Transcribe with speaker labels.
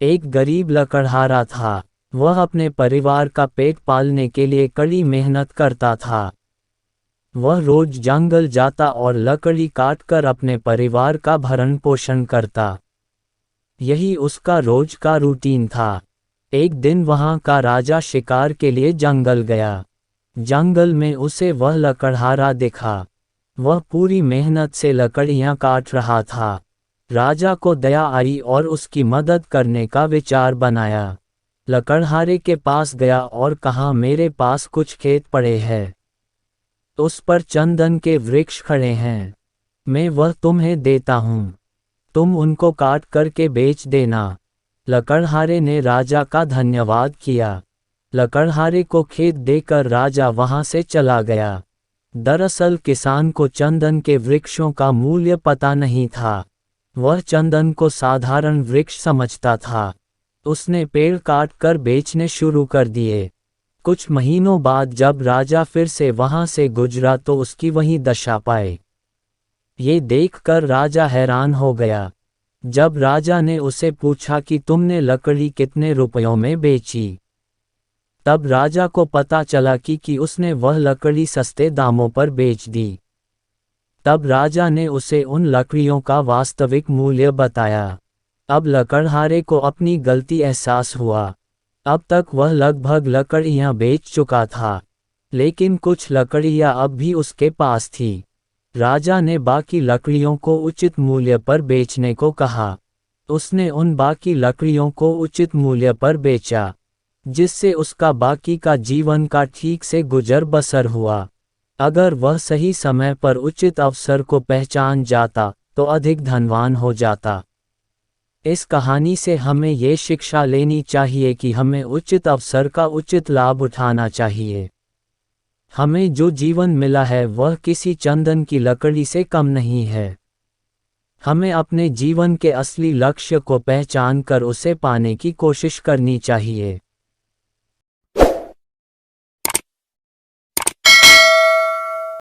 Speaker 1: एक गरीब लकड़हारा था। वह अपने परिवार का पेट पालने के लिए कड़ी मेहनत करता था। वह रोज जंगल जाता और लकड़ी काटकर अपने परिवार का भरण पोषण करता। यही उसका रोज का रूटीन था। एक दिन वहां का राजा शिकार के लिए जंगल गया। जंगल में उसे वह लकड़हारा दिखा। वह पूरी मेहनत से लकड़ियां काट रहा था। राजा को दया आई और उसकी मदद करने का विचार बनाया। लकड़हारे के पास गया और कहा, मेरे पास कुछ खेत पड़े हैं। उस पर चंदन के वृक्ष खड़े हैं। मैं वह तुम्हें देता हूँ। तुम उनको काट करके बेच देना। लकड़हारे ने राजा का धन्यवाद किया। लकड़हारे को खेत देकर राजा वहां से चला गया। दरअसल किसान को चंदन के वृक्षों का मूल्य पता नहीं था। वह चंदन को साधारण वृक्ष समझता था। उसने पेड़ काट कर बेचने शुरू कर दिए। कुछ महीनों बाद जब राजा फिर से वहां से गुजरा तो उसकी वही दशा पाई। ये देखकर राजा हैरान हो गया। जब राजा ने उसे पूछा कि तुमने लकड़ी कितने रुपयों में बेची, तब राजा को पता चला कि उसने वह लकड़ी सस्ते दामों पर बेच दी। तब राजा ने उसे उन लकड़ियों का वास्तविक मूल्य बताया। अब लकड़हारे को अपनी गलती एहसास हुआ। अब तक वह लगभग लकड़ियां बेच चुका था, लेकिन कुछ लकड़ियां अब भी उसके पास थी। राजा ने बाकी लकड़ियों को उचित मूल्य पर बेचने को कहा। उसने उन बाकी लकड़ियों को उचित मूल्य पर बेचा, जिससे उसका बाकी का जीवन का ठीक से गुजर बसर हुआ। अगर वह सही समय पर उचित अवसर को पहचान जाता तो अधिक धनवान हो जाता। इस कहानी से हमें ये शिक्षा लेनी चाहिए कि हमें उचित अवसर का उचित लाभ उठाना चाहिए। हमें जो जीवन मिला है वह किसी चंदन की लकड़ी से कम नहीं है। हमें अपने जीवन के असली लक्ष्य को पहचान कर उसे पाने की कोशिश करनी चाहिए।